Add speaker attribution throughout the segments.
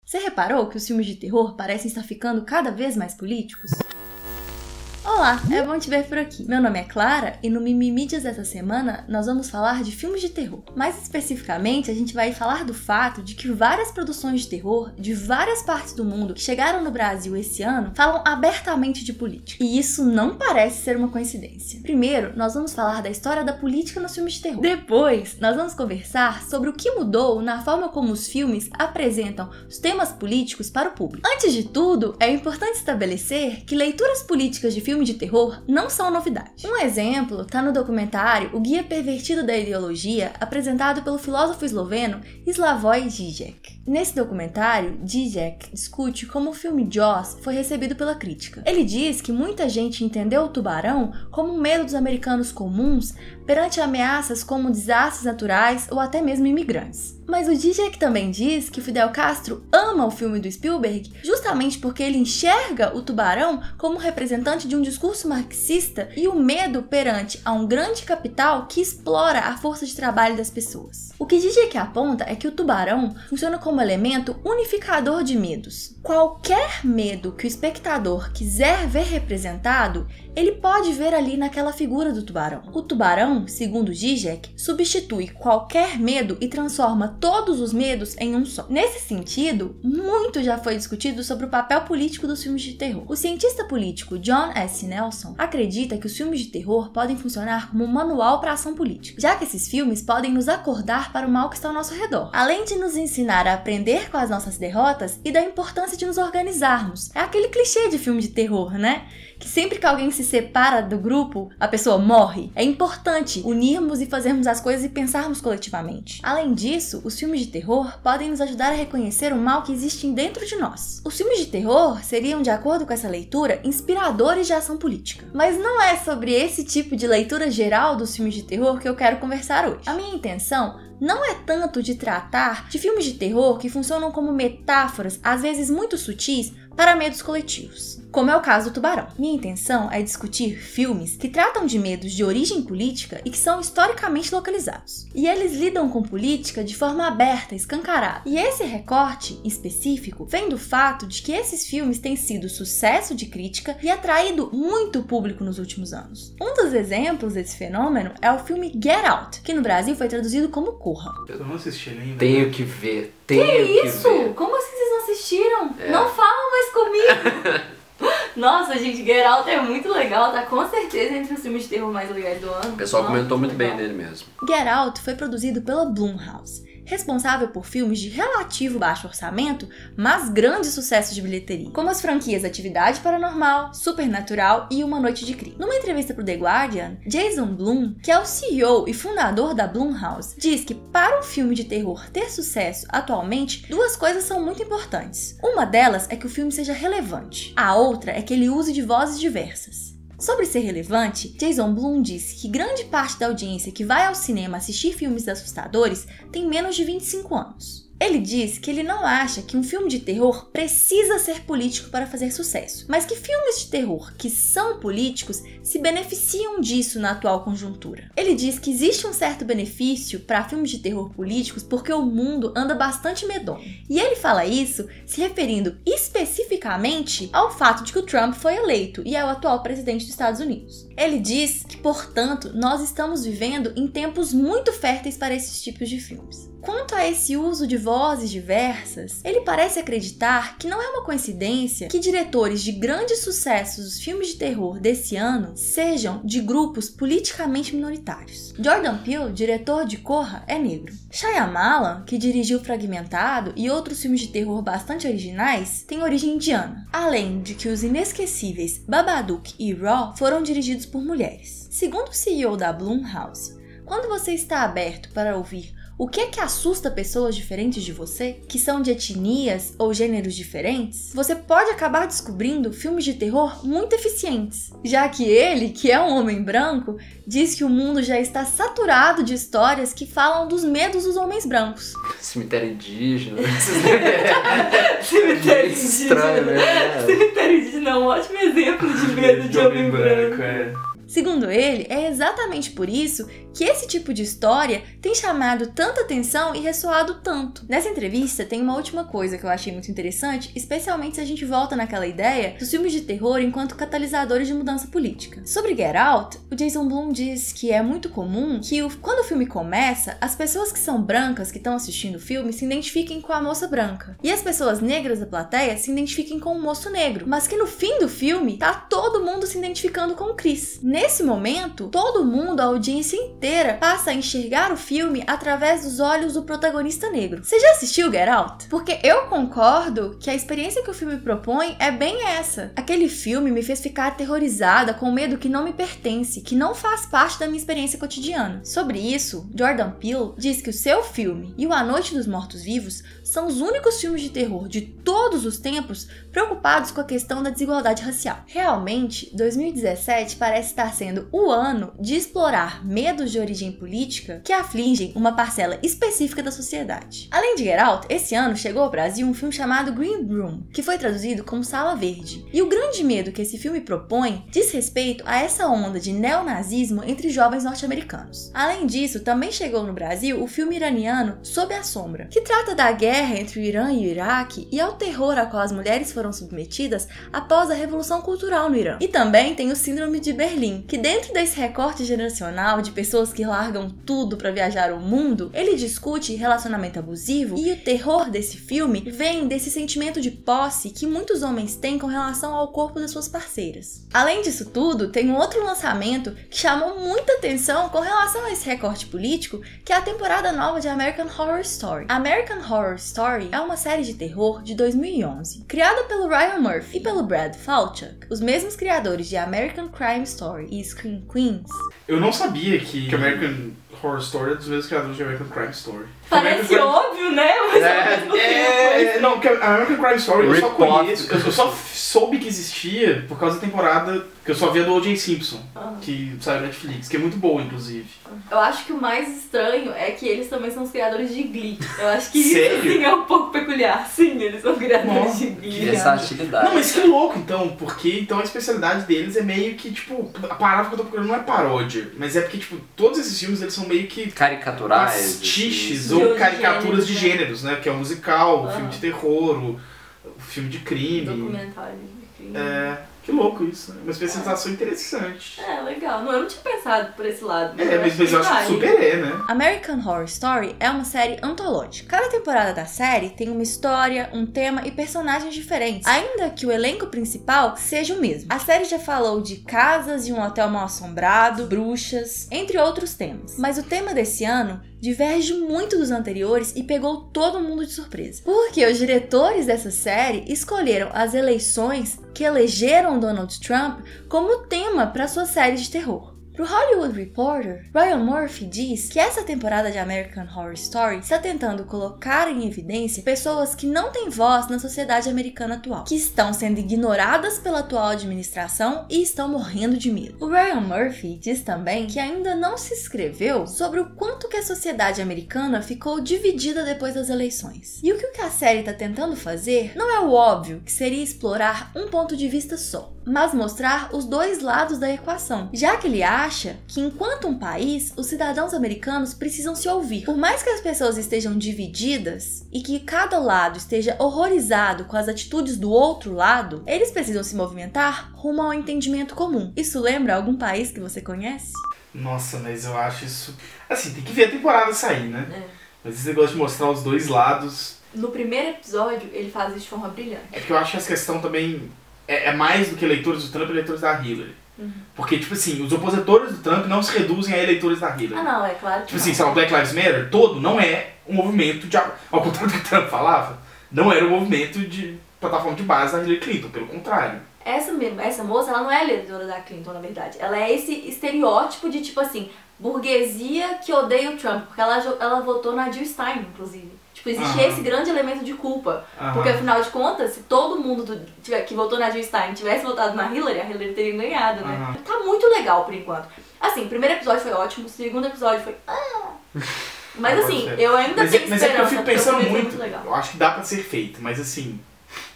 Speaker 1: Você reparou que os filmes de terror parecem estar ficando cada vez mais políticos? Olá, é bom te ver por aqui. Meu nome é Clara e no Mimimídias dessa semana nós vamos falar de filmes de terror. Mais especificamente, a gente vai falar do fato de que várias produções de terror de várias partes do mundo que chegaram no Brasil esse ano falam abertamente de política. E isso não parece ser uma coincidência. Primeiro, nós vamos falar da história da política nos filmes de terror. Depois, nós vamos conversar sobre o que mudou na forma como os filmes apresentam os temas políticos para o público. Antes de tudo, é importante estabelecer que leituras políticas de filmes de terror não são novidade. Um exemplo está no documentário O Guia Pervertido da Ideologia, apresentado pelo filósofo esloveno Slavoj Žižek. Nesse documentário, Žižek discute como o filme Jaws foi recebido pela crítica. Ele diz que muita gente entendeu o tubarão como um medo dos americanos comuns perante ameaças como desastres naturais ou até mesmo imigrantes. Mas o Žižek também diz que Fidel Castro ama o filme do Spielberg justamente porque ele enxerga o tubarão como representante de um discurso marxista e o medo perante a um grande capital que explora a força de trabalho das pessoas. O que Žižek aponta é que o tubarão funciona como elemento unificador de medos. Qualquer medo que o espectador quiser ver representado, ele pode ver ali naquela figura do tubarão. O tubarão, segundo Žižek, substitui qualquer medo e transforma todos os medos em um só. Nesse sentido, muito já foi discutido sobre o papel político dos filmes de terror. O cientista político John S. Nelson acredita que os filmes de terror podem funcionar como um manual para a ação política, já que esses filmes podem nos acordar para o mal que está ao nosso redor, além de nos ensinar a aprender com as nossas derrotas e da importância de nos organizarmos. É aquele clichê de filme de terror, né? Que sempre que alguém se separa do grupo, a pessoa morre. É importante unirmos e fazermos as coisas e pensarmos coletivamente. Além disso, os filmes de terror podem nos ajudar a reconhecer o mal que existe dentro de nós. Os filmes de terror seriam, de acordo com essa leitura, inspiradores de ação política. Mas não é sobre esse tipo de leitura geral dos filmes de terror que eu quero conversar hoje. A minha intenção não é tanto de tratar de filmes de terror que funcionam como metáforas, às vezes muito sutis, para medos coletivos, como é o caso do Tubarão. Minha intenção é discutir filmes que tratam de medos de origem política e que são historicamente localizados. E eles lidam com política de forma aberta, escancarada. E esse recorte específico vem do fato de que esses filmes têm sido sucesso de crítica e atraído muito público nos últimos anos. Um dos exemplos desse fenômeno é o filme Get Out, que no Brasil foi traduzido como Corra.
Speaker 2: Eu não assisti ainda.
Speaker 3: Tenho que ver.
Speaker 1: Que isso? Como assim vocês não assistiram? Não falam mais comigo! Nossa, gente, Get Out é muito legal, tá com certeza entre os filmes de terror mais legais do ano.
Speaker 3: O pessoal comentou muito bem dele mesmo.
Speaker 1: Get Out foi produzido pela Blumhouse, responsável por filmes de relativo baixo orçamento, mas grandes sucessos de bilheteria, como as franquias Atividade Paranormal, Supernatural e Uma Noite de Crime. Numa entrevista pro The Guardian, Jason Blum, que é o CEO e fundador da Blumhouse, diz que para um filme de terror ter sucesso atualmente, duas coisas são muito importantes. Uma delas é que o filme seja relevante, a outra é que ele use de vozes diversas. Sobre ser relevante, Jason Blum disse que grande parte da audiência que vai ao cinema assistir filmes assustadores tem menos de 25 anos. Ele diz que ele não acha que um filme de terror precisa ser político para fazer sucesso, mas que filmes de terror que são políticos se beneficiam disso na atual conjuntura. Ele diz que existe um certo benefício para filmes de terror políticos porque o mundo anda bastante medonho. E ele fala isso se referindo especificamente ao fato de que o Trump foi eleito e é o atual presidente dos Estados Unidos. Ele diz que, portanto, nós estamos vivendo em tempos muito férteis para esses tipos de filmes. Quanto a esse uso de vozes diversas, ele parece acreditar que não é uma coincidência que diretores de grandes sucessos dos filmes de terror desse ano sejam de grupos politicamente minoritários. Jordan Peele, diretor de Corra, é negro. Shyamalan, que dirigiu Fragmentado e outros filmes de terror bastante originais, tem origem indiana, além de que os inesquecíveis Babadook e Raw foram dirigidos por mulheres. Segundo o CEO da Blumhouse, quando você está aberto para ouvir o que é que assusta pessoas diferentes de você, que são de etnias ou gêneros diferentes, você pode acabar descobrindo filmes de terror muito eficientes, já que ele, que é um homem branco, diz que o mundo já está saturado de histórias que falam dos medos dos homens brancos.
Speaker 3: Cemitério indígena.
Speaker 1: Cemitério indígena.
Speaker 3: Estranho, né?
Speaker 1: Cemitério indígena é um ótimo exemplo de medo de homem branco.
Speaker 2: É.
Speaker 1: Segundo ele, é exatamente por isso que esse tipo de história tem chamado tanta atenção e ressoado tanto. Nessa entrevista tem uma última coisa que eu achei muito interessante, especialmente se a gente volta naquela ideia dos filmes de terror enquanto catalisadores de mudança política. Sobre Get Out, o Jason Blum diz que é muito comum que quando o filme começa, as pessoas que são brancas que estão assistindo o filme se identifiquem com a moça branca, e as pessoas negras da plateia se identifiquem com o moço negro, mas que no fim do filme tá todo mundo se identificando com o Chris. Nesse momento, todo mundo, a audiência inteira, passa a enxergar o filme através dos olhos do protagonista negro. Você já assistiu Get Out? Porque eu concordo que a experiência que o filme propõe é bem essa. Aquele filme me fez ficar aterrorizada com medo que não me pertence, que não faz parte da minha experiência cotidiana. Sobre isso, Jordan Peele diz que o seu filme e o A Noite dos Mortos-Vivos são os únicos filmes de terror de todos os tempos preocupados com a questão da desigualdade racial. Realmente, 2017 parece estar sendo o ano de explorar medos de origem política que afligem uma parcela específica da sociedade. Além de Get Out, esse ano chegou ao Brasil um filme chamado Green Room, que foi traduzido como Sala Verde. E o grande medo que esse filme propõe diz respeito a essa onda de neonazismo entre jovens norte-americanos. Além disso, também chegou no Brasil o filme iraniano Sob a Sombra, que trata da guerra entre o Irã e o Iraque e ao terror a qual as mulheres foram submetidas após a Revolução Cultural no Irã. E também tem o Síndrome de Berlim, que dentro desse recorte geracional de pessoas que largam tudo para viajar o mundo, ele discute relacionamento abusivo, e o terror desse filme vem desse sentimento de posse que muitos homens têm com relação ao corpo das suas parceiras. Além disso tudo, tem um outro lançamento que chamou muita atenção com relação a esse recorte político, que é a temporada nova de American Horror Story. American Horror Story é uma série de terror de 2011, criada pelo Ryan Murphy e pelo Brad Falchuk, os mesmos criadores de American Crime Story e Scream Queens.
Speaker 2: Eu não sabia que American Horror Story é dos mesmos criadores de American Crime Story.
Speaker 1: Parece óbvio, né? Mas
Speaker 2: não, que a American Crime Story eu só conheço, eu só soube que existia por causa da temporada que eu só via do O.J. Simpson, que saiu na Netflix, que é muito boa, inclusive.
Speaker 1: Eu acho que o mais estranho é que eles também são os criadores de Glee. Eu acho que
Speaker 2: Sério?
Speaker 1: isso sim, é um pouco peculiar. Sim, eles são criadores de Glee.
Speaker 3: Que versatilidade.
Speaker 2: Não, mas que louco então, porque então a especialidade deles é meio que, tipo, a palavra que eu tô procurando não é paródia, mas é porque, tipo, todos esses filmes eles são meio que
Speaker 3: Caricaturais.
Speaker 2: pastiches
Speaker 3: assim.
Speaker 2: ou caricaturas de
Speaker 1: gêneros,
Speaker 2: gêneros, né? Que é o musical, o filme de terror, o filme de crime.
Speaker 1: Documentário de crime.
Speaker 2: Que louco isso, né? Uma especialização interessante.
Speaker 1: Legal. Não, eu não tinha pensado por esse lado.
Speaker 2: Mas eu acho que super né?
Speaker 1: American Horror Story é uma série antológica. Cada temporada da série tem uma história, um tema e personagens diferentes, ainda que o elenco principal seja o mesmo. A série já falou de casas e um hotel mal assombrado, bruxas, entre outros temas. Mas o tema desse ano diverge muito dos anteriores e pegou todo mundo de surpresa. Porque os diretores dessa série escolheram as eleições que elegeram Donald Trump como tema para sua série de terror. Pro Hollywood Reporter, Ryan Murphy diz que essa temporada de American Horror Story está tentando colocar em evidência pessoas que não têm voz na sociedade americana atual, que estão sendo ignoradas pela atual administração e estão morrendo de medo. O Ryan Murphy diz também que ainda não se escreveu sobre o quanto que a sociedade americana ficou dividida depois das eleições. E o que a série está tentando fazer não é o óbvio, que seria explorar um ponto de vista só, mas mostrar os dois lados da equação, já que ele acha que enquanto um país, os cidadãos americanos precisam se ouvir. Por mais que as pessoas estejam divididas e que cada lado esteja horrorizado com as atitudes do outro lado, eles precisam se movimentar rumo ao entendimento comum. Isso lembra algum país que você conhece?
Speaker 2: Nossa, mas eu acho isso... Assim, tem que ver a temporada sair, né? Mas esse negócio de mostrar os dois lados...
Speaker 1: No primeiro episódio, ele faz isso de forma brilhante.
Speaker 2: É porque eu acho que essa questão também é mais do que eleitores do Trump e eleitores da Hillary. Porque, tipo assim, os opositores do Trump não se reduzem a eleitores da Hillary.
Speaker 1: Não, é claro que
Speaker 2: tipo assim, sabe, o Black Lives Matter todo não é um movimento de... Ao contrário do que o Trump falava, não era um movimento de plataforma de base da Hillary Clinton, pelo contrário.
Speaker 1: Essa moça, ela não é eleitora da Clinton, na verdade. Ela é esse estereótipo de, tipo assim, burguesia que odeia o Trump. Porque ela votou na Jill Stein, inclusive. Tipo, existia esse grande elemento de culpa. Porque, afinal de contas, se todo mundo que votou na Jill Stein tivesse votado na Hillary, a Hillary teria ganhado, né? Tá muito legal, por enquanto. Assim, o primeiro episódio foi ótimo, o segundo episódio foi... Mas assim, eu ainda tenho esperança.
Speaker 2: Mas é que eu fico pensando
Speaker 1: muito
Speaker 2: legal. Eu acho que dá pra ser feito, mas assim...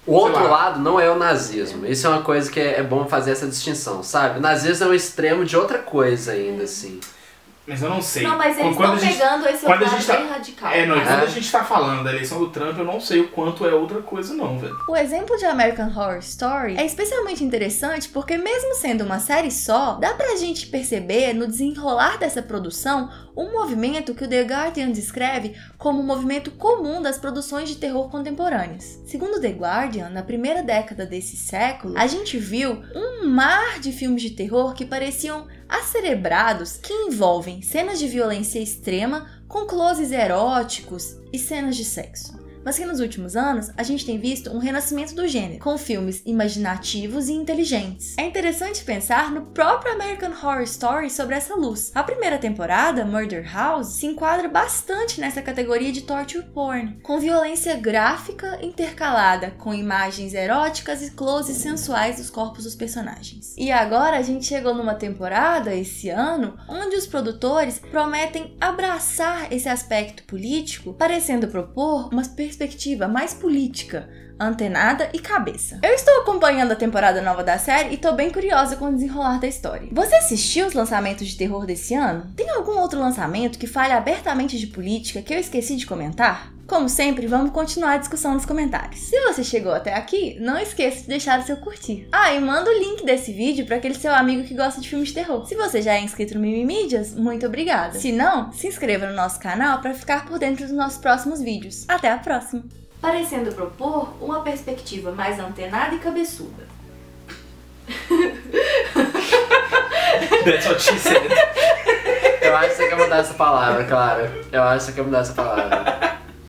Speaker 3: O outro lado não é o nazismo. Isso é uma coisa que é bom fazer essa distinção, sabe? O nazismo é um extremo de outra coisa ainda, assim.
Speaker 2: Mas eu não sei.
Speaker 1: Não, mas eles estão pegando esse lado bem radical.
Speaker 2: Quando a gente tá falando da eleição do Trump, eu não sei o quanto é outra coisa não, velho.
Speaker 1: O exemplo de American Horror Story é especialmente interessante porque mesmo sendo uma série só, dá pra gente perceber no desenrolar dessa produção um movimento que o The Guardian descreve como um movimento comum das produções de terror contemporâneas. Segundo The Guardian, na primeira década desse século, a gente viu um mar de filmes de terror que pareciam acerebrados, que envolvem cenas de violência extrema com closes eróticos e cenas de sexo. Mas que nos últimos anos a gente tem visto um renascimento do gênero, com filmes imaginativos e inteligentes. É interessante pensar no próprio American Horror Story sobre essa luz. A primeira temporada, Murder House, se enquadra bastante nessa categoria de torture porn, com violência gráfica intercalada com imagens eróticas e closes sensuais dos corpos dos personagens. E agora a gente chegou numa temporada, esse ano, onde os produtores prometem abraçar esse aspecto político, parecendo propor uma perspectiva mais política, antenada e cabeça. Eu estou acompanhando a temporada nova da série e tô bem curiosa com o desenrolar da história. Você assistiu os lançamentos de terror desse ano? Tem algum outro lançamento que fale abertamente de política que eu esqueci de comentar? Como sempre, vamos continuar a discussão nos comentários. Se você chegou até aqui, não esqueça de deixar o seu curtir. E manda o link desse vídeo para aquele seu amigo que gosta de filmes de terror. Se você já é inscrito no Mimimídias, muito obrigada. Se não, se inscreva no nosso canal para ficar por dentro dos nossos próximos vídeos. Até a próxima! Parecendo propor uma perspectiva mais antenada e cabeçuda.
Speaker 2: That's what she said.
Speaker 3: Eu acho que você quer mudar essa palavra, Clara. Eu acho que você quer mudar essa palavra.